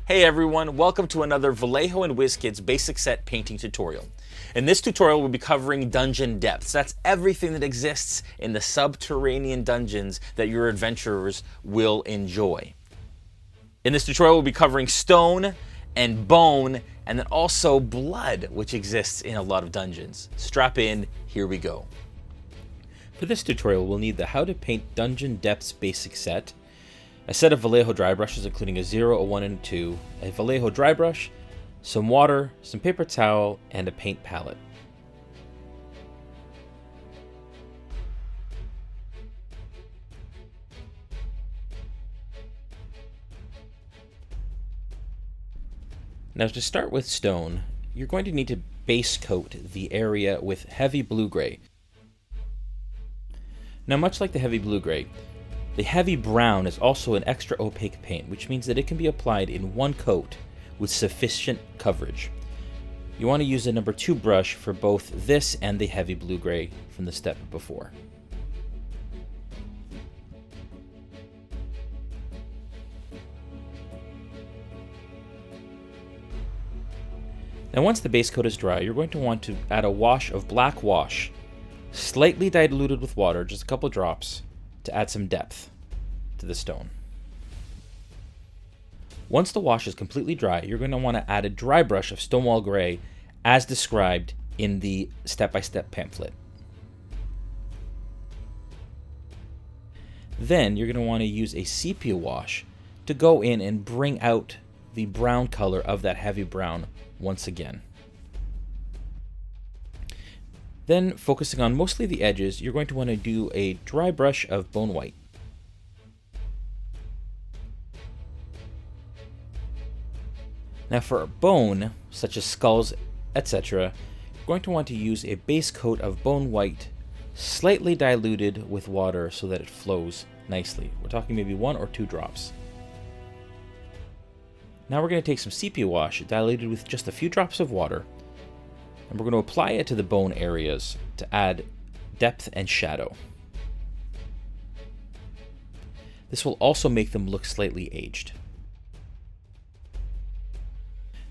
Hey everyone, welcome to another Vallejo and WizKids basic set painting tutorial. In this tutorial we'll be covering dungeon depths. That's everything that exists in the subterranean dungeons that your adventurers will enjoy. In this tutorial we'll be covering stone and bone and then also blood, which exists in a lot of dungeons. Strap in, here we go. For this tutorial we'll need the How to Paint Dungeon Depths basic set, a set of Vallejo dry brushes including a 0, a 1, and a 2, a Vallejo dry brush, some water, some paper towel, and a paint palette. Now to start with stone, you're going to need to base coat the area with heavy blue-gray. Now much like the heavy blue-gray, the heavy brown is also an extra opaque paint, which means that it can be applied in one coat with sufficient coverage. You want to use a number 2 brush for both this and the heavy blue-gray from the step before. Now once the base coat is dry, you're going to want to add a wash of black wash, slightly diluted with water, just a couple drops, to add some depth to the stone. Once the wash is completely dry, you're going to want to add a dry brush of Stonewall Gray as described in the step-by-step pamphlet. Then you're going to want to use a sepia wash to go in and bring out the brown color of that heavy brown once again. Then, focusing on mostly the edges, you're going to want to do a dry brush of bone white. Now for bone, such as skulls, etc., you're going to want to use a base coat of bone white, slightly diluted with water so that it flows nicely. We're talking maybe 1 or 2 drops. Now we're going to take some sepia wash, diluted with just a few drops of water, and we're going to apply it to the bone areas to add depth and shadow. This will also make them look slightly aged.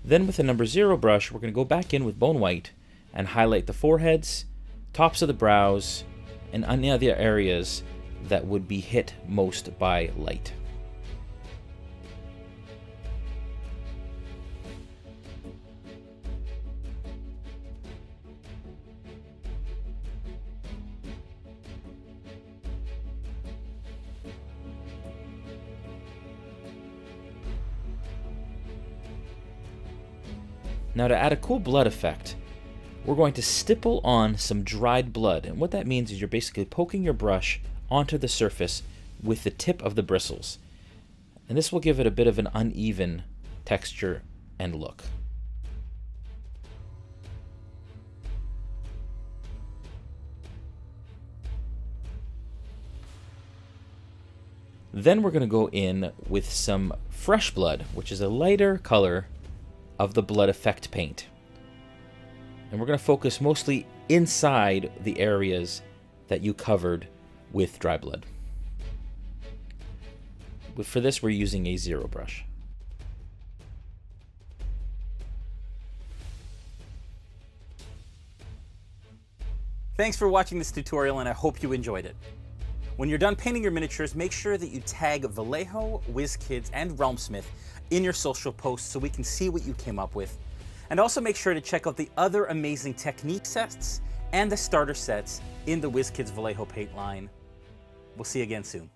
Then with the number 0 brush, we're going to go back in with bone white and highlight the foreheads, tops of the brows, and any other areas that would be hit most by light. Now to add a cool blood effect, we're going to stipple on some dried blood. And what that means is you're basically poking your brush onto the surface with the tip of the bristles. And this will give it a bit of an uneven texture and look. Then we're going to go in with some fresh blood, which is a lighter color of the blood effect paint. And we're going to focus mostly inside the areas that you covered with dry blood. For this we're using a 0 brush. Thanks for watching this tutorial and I hope you enjoyed it. When you're done painting your miniatures, make sure that you tag Vallejo, WizKids, and Realmsmith in your social posts so we can see what you came up with. And also make sure to check out the other amazing technique sets and the starter sets in the WizKids Vallejo paint line. We'll see you again soon.